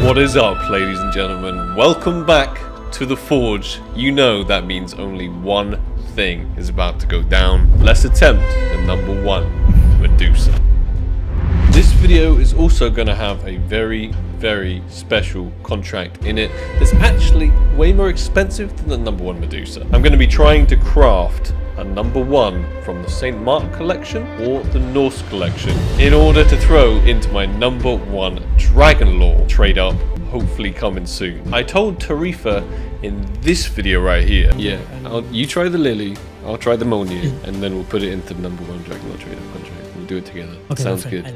What is up, ladies and gentlemen? Welcome back to the Forge. You know that means only one thing is about to go down. Let's attempt the #1 Medusa. This video is also going to have a very special contract in it that's actually way more expensive than the #1 Medusa. I'm going to be trying to craft a #1 from the St. Mark collection or the Norse collection in order to throw into my #1 Dragon Lore trade up, hopefully coming soon. I told Tarifa in this video right here, yeah, you try the Lily, I'll try the Monier, and then we'll put it into the #1 Dragon Lore trade up contract. We'll do it together. Okay, sounds good.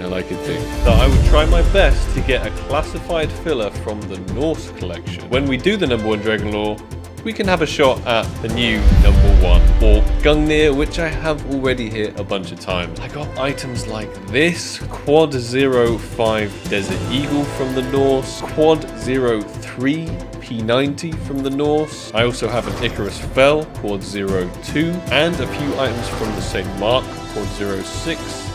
I like it too. So I would try my best to get a classified filler from the Norse collection. When we do the #1 Dragon Lore, we can have a shot at the new #1 Orc Gungnir, which I have already hit a bunch of times. I got items like this, Quad 05 Desert Eagle from the Norse, Quad 03 P90 from the Norse. I also have an Icarus Fell, Quad 02, and a few items from the St. Mark, Quad 06.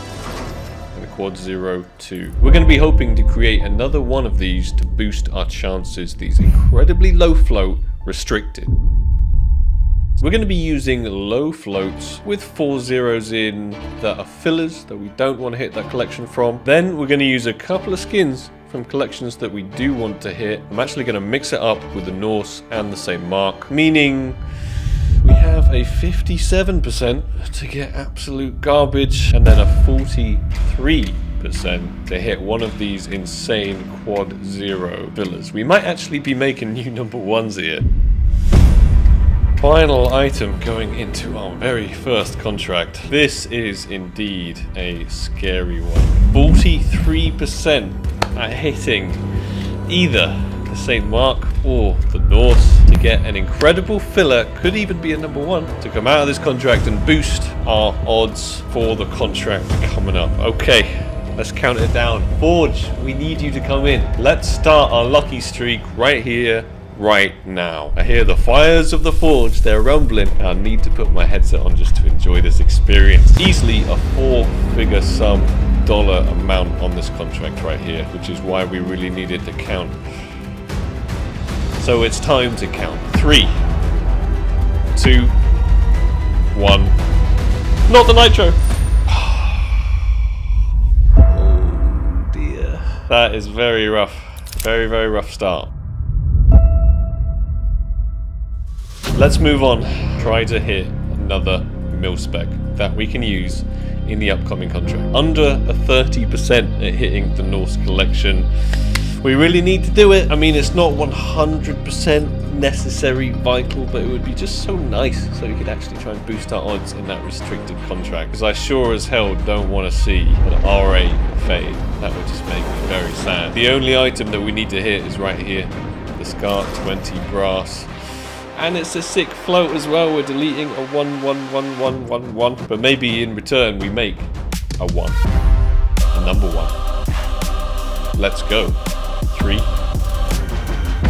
Quad 02. We're going to be hoping to create another one of these to boost our chances, these incredibly low float restricted. We're going to be using low floats with 4 zeros in that are fillers that we don't want to hit that collection from. Then we're going to use a couple of skins from collections that we do want to hit. I'm actually going to mix it up with the Norse and the St. Mark, meaning we have a 57% to get absolute garbage and then a 43% to hit one of these insane Quad 0 fillers. We might actually be making new #1s here. Final item going into our very first contract. This is indeed a scary one. 43% at hitting either the St. Mark or the Norse to get an incredible filler, could even be a #1, to come out of this contract and boost our odds for the contract coming up. Okay, let's count it down. Forge, we need you to come in. Let's start our lucky streak right here, right now. I hear the fires of the Forge, they're rumbling. I need to put my headset on just to enjoy this experience. Easily a 4-figure sum dollar amount on this contract right here, which is why we really needed to count. So it's time to count. 3, 2, 1. Not the nitro! Oh dear. That is very rough. Very rough start. Let's move on. Try to hit another mil-spec that we can use in the upcoming contract. Under a 30% at hitting the Norse collection. We really need to do it. I mean, it's not 100% necessary, vital, but it would be just so nice so we could actually try and boost our odds in that restricted contract. Because I sure as hell don't want to see an R8 fade. That would just make me very sad. The only item that we need to hit is right here. The Scar 20 brass. And it's a sick float as well. We're deleting a 1. But maybe in return we make a 1. A #1. Let's go. 3,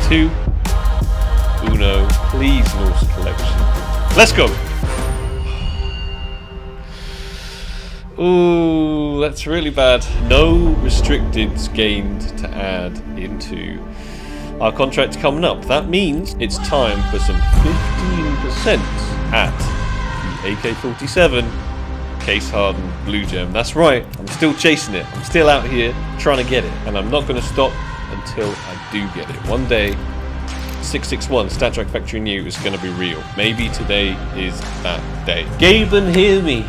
2, 1. Please, Norse collection. Let's go. Ooh, that's really bad. No restricteds gained to add into our contract coming up. That means it's time for some 15% at the AK-47 case hardened blue gem. That's right, I'm still chasing it. I'm still out here trying to get it, and I'm not going to stop until I do get it. One day 661 Stat Track Factory New is going to be real. Maybe today is that day. Gaben, hear me.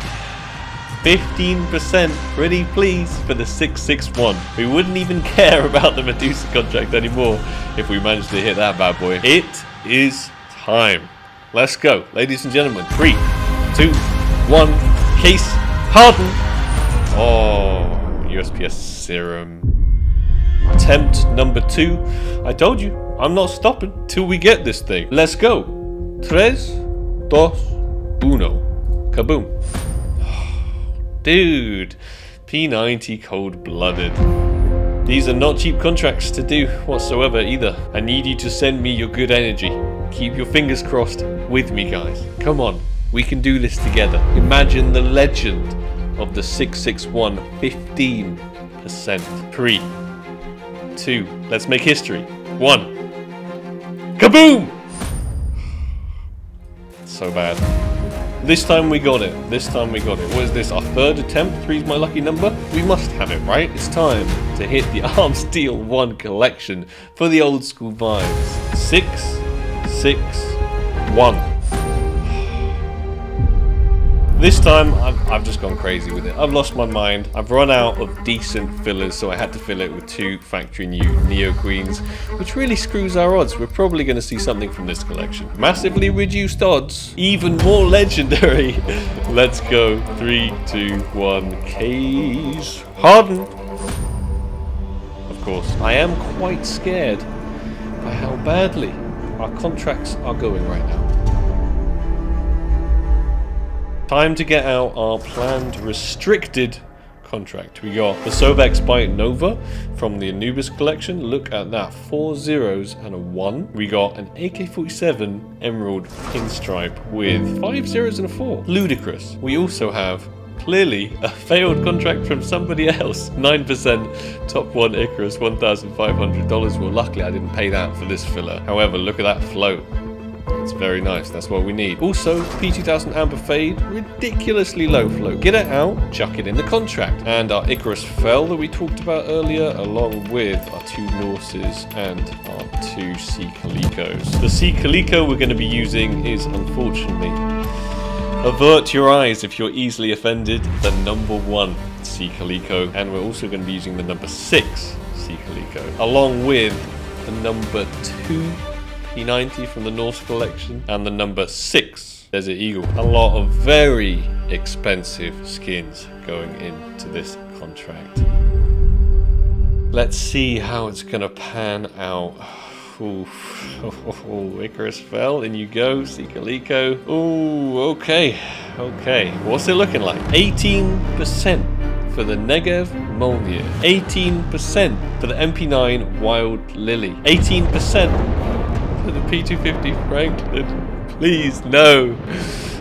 15% pretty please for the 661. We wouldn't even care about the Medusa contract anymore if we managed to hit that bad boy. It is time. Let's go, ladies and gentlemen. 3, 2, 1. Case harden. Oh, USPS serum. Attempt #2. I told you, I'm not stopping till we get this thing. Let's go. 3, 2, 1. Kaboom. Dude, P90 cold-blooded. These are not cheap contracts to do whatsoever either. I need you to send me your good energy. Keep your fingers crossed with me, guys. Come on, we can do this together. Imagine the legend of the 661 15%. 3, 2. Let's make history. 1. Kaboom! So bad. This time we got it. This time we got it. What is this? Our 3rd attempt? 3's my lucky number? We must have it, right? It's time to hit the Arm Steel 1 collection for the old school vibes. 6, 6, 1. This time, I've just gone crazy with it. I've lost my mind. I've run out of decent fillers, so I had to fill it with 2 factory new Neo Queens, which really screws our odds. We're probably going to see something from this collection. Massively reduced odds. Even more legendary. Let's go. 3, 2, 1. Case hardened. Of course, I am quite scared by how badly our contracts are going right now. Time to get out our planned restricted contract. We got the Sobex by Nova from the Anubis collection. Look at that, 4 zeros and a 1. We got an AK-47 Emerald Pinstripe with 5 zeros and a 4. Ludicrous. We also have clearly a failed contract from somebody else. 9% top 1 Icarus, $1,500. Well, luckily I didn't pay that for this filler. However, look at that float. It's very nice, that's what we need. Also, P2000 Amber Fade, ridiculously low flow. Get it out, chuck it in the contract. And our Icarus Fell that we talked about earlier, along with our 2 Norses and our 2 Sea Calicos. The Sea Calico we're going to be using is, unfortunately, avert your eyes if you're easily offended, the number 1 Sea Calico. And we're also going to be using the number 6 Sea Calico, along with the number 2 P90 from the Norse collection and the number 6 Desert Eagle. A lot of very expensive skins going into this contract. Let's see how it's gonna pan out. Ooh. Oh, Icarus Fell, in you go, Sea Calico. Ooh, okay. What's it looking like? 18% for the Negev Molnir. 18% for the MP9 Wild Lily. 18% for the P250 Franklin, please no.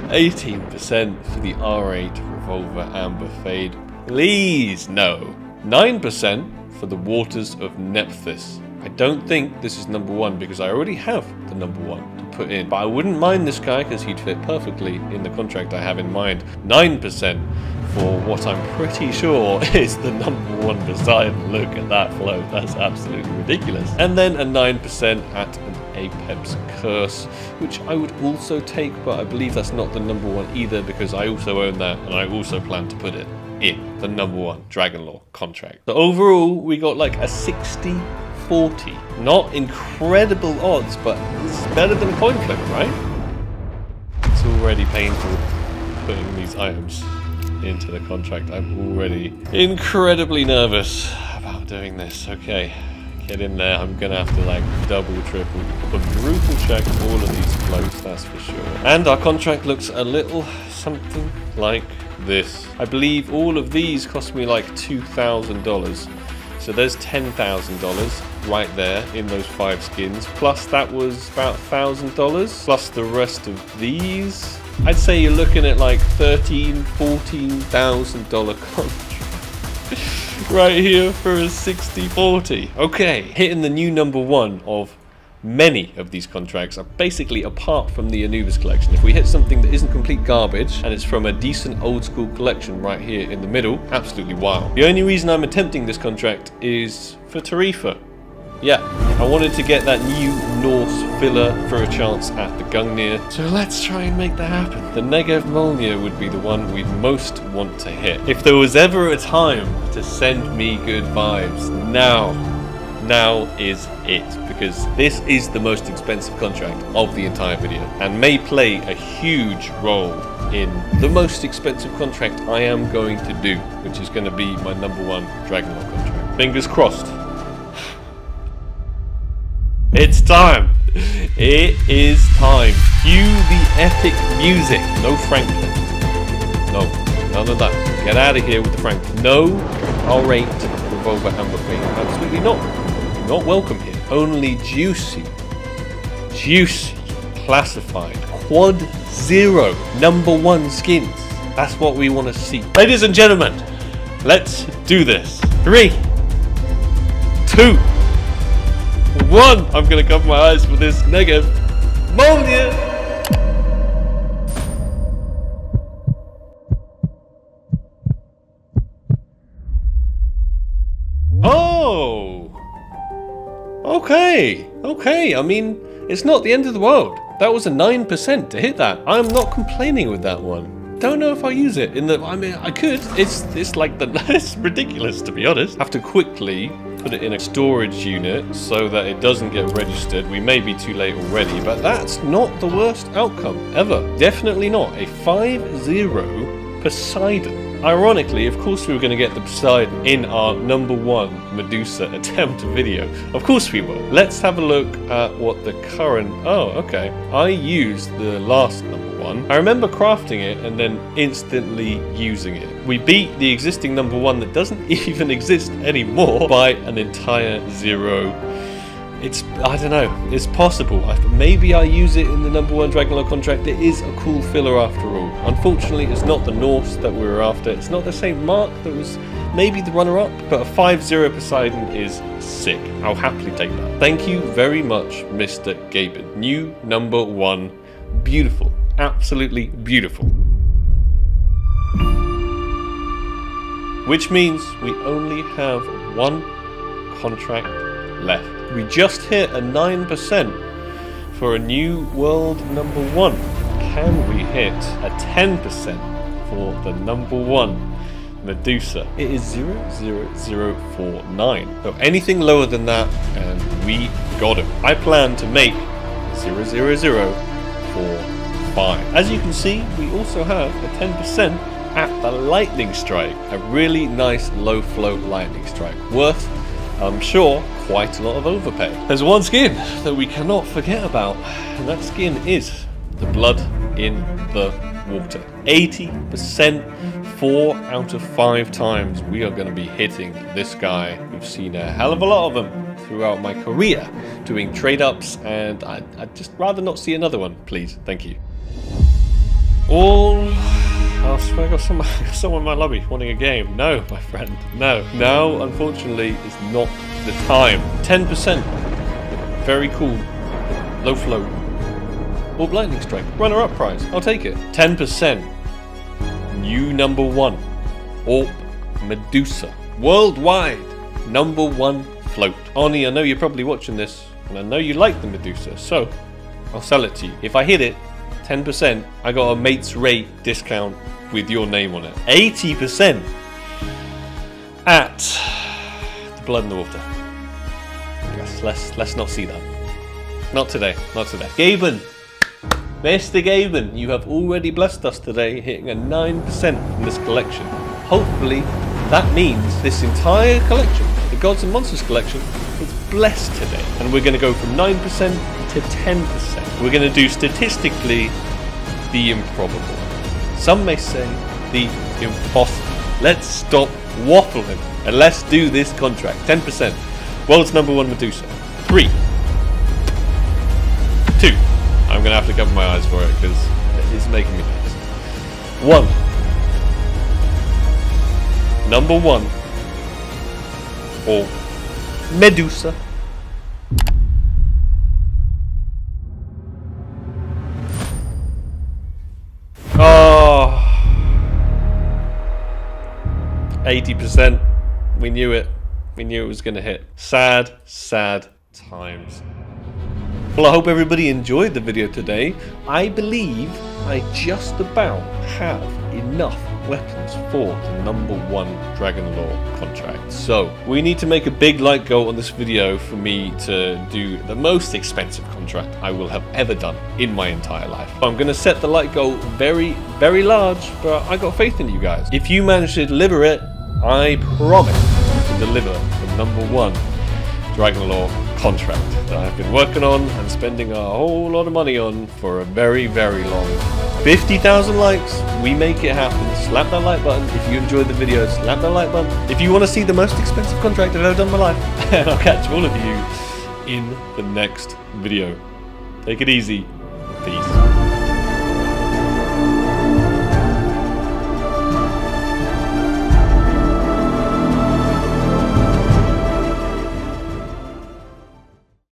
18% for the R8 Revolver Amber Fade, please no. 9% for the Waters of Nephthys. I don't think this is number 1 because I already have the number 1 to put in, but I wouldn't mind this guy because he'd fit perfectly in the contract I have in mind. 9% for what I'm pretty sure is the number 1 beside. Look at that flow, that's absolutely ridiculous. And then a 9% at an Apex Curse, which I would also take, but I believe that's not the number 1 either because I also own that and I also plan to put it in the number 1 Dragon Lore contract. So overall, we got like a 60-40. Not incredible odds, but it's better than a coin flip, right? It's already painful putting these items into the contract. I'm already incredibly nervous about doing this. Okay, get in there. I'm gonna have to like double, triple, quadruple check all of these floats, that's for sure. And our contract looks a little something like this. I believe all of these cost me like $2,000. So there's $10,000 right there in those 5 skins. Plus that was about $1,000. Plus the rest of these. I'd say you're looking at like $13,000, $14,000 contract right here for a 60-40. Okay, hitting the new number 1 of many of these contracts are basically apart from the Anubis collection. If we hit something that isn't complete garbage and it's from a decent old school collection right here in the middle, absolutely wild. The only reason I'm attempting this contract is for Tarifa. Yeah, I wanted to get that new Norse filler for a chance at the Gungnir, so let's try and make that happen. The Negev Molnir would be the one we'd most want to hit. If there was ever a time to send me good vibes, now is it, because this is the most expensive contract of the entire video and may play a huge role in the most expensive contract I am going to do, which is going to be my number 1 Dragon Lore contract. Fingers crossed. It's time. It is time. Cue the epic music. No Franklin. No, none of that. Get out of here with the Franklin. No R8 Revolver Amber Fade. Absolutely not. Not welcome here. Only juicy, classified, quad 0, number 1 skins. That's what we want to see. Ladies and gentlemen, let's do this. 3, 2, 1. I'm gonna cover my eyes for this negative. Ammonia. Oh. Okay. I mean, it's not the end of the world. That was a 9% to hit that. I'm not complaining with that one. Don't know if I'll use it in the. I mean, I could. It's like the. It's ridiculous, to be honest. Have to quickly put it in a storage unit so that it doesn't get registered. We may be too late already, but that's not the worst outcome ever. Definitely not. A 5-0 Poseidon. Ironically, of course we were going to get the Poseidon in our #1 Medusa attempt video. Of course we were. Let's have a look at what the current... Oh, okay. I used the last #1. I remember crafting it and then instantly using it. We beat the existing #1 that doesn't even exist anymore by an entire 0. It's, I don't know, it's possible. Maybe I use it in the #1 Dragonlord contract. It is a cool filler after all. Unfortunately, it's not the Norse that we were after. It's not the same mark that was maybe the runner-up, but a 5-0 Poseidon is sick. I'll happily take that. Thank you very much, Mr. Gaben. New #1. Beautiful. Absolutely beautiful. Which means we only have one contract left. We just hit a 9% for a new world #1. Can we hit a 10% for the #1 Medusa? It is 00049. So anything lower than that, and we got him. I plan to make 00045. As you can see, we also have a 10% at the lightning strike. A really nice low float lightning strike. Worth, I'm sure, quite a lot of overpay. There's one skin that we cannot forget about, and that skin is the blood in the water. 80%, 4 out of 5 times we are going to be hitting this guy. We've seen a hell of a lot of them throughout my career doing trade-ups, and I'd just rather not see another one, please. Thank you. I swear I got someone in my lobby wanting a game. No, my friend, no. Now, unfortunately, is not the time. 10%. Very cool. Low flow. Orb Lightning Strike. Runner-up prize. I'll take it. 10%. New #1. Orb Medusa. Worldwide #1 float. Arnie, I know you're probably watching this, and I know you like the Medusa, so I'll sell it to you. If I hit it, 10%, I got a mate's rate discount with your name on it. 80% at the blood in the water. Yes, let's not see that. Not today, not today. Gaben, Mr. Gaben, you have already blessed us today, hitting a 9% from this collection. Hopefully, that means this entire collection, the Gods and Monsters collection, is blessed today. And we're going to go from 9% to 10%. We're going to do statistically the improbable. Some may say the impossible. Let's stop waffling and let's do this contract. 10%. World's #1 Medusa. 3, 2. I'm going to have to cover my eyes for it because it's making me nervous. 1. #1. Or Medusa. Oh, 80%. We knew it. We knew it was going to hit. Sad, sad times. Well, I hope everybody enjoyed the video today. I believe I just about have enough weapons for the #1 Dragonlord contract. So, we need to make a big like goal on this video for me to do the most expensive contract I will have ever done in my entire life. I'm going to set the like goal very, very large, but I got faith in you guys. If you manage to deliver it, I promise to deliver the #1 Dragonlord contract that I've been working on and spending a whole lot of money on for a very, very long. 50,000 likes, we make it happen. Slap that like button if you enjoyed the video. Slap that like button if you want to see the most expensive contract I've ever done in my life. And I'll catch all of you in the next video. Take it easy. Peace.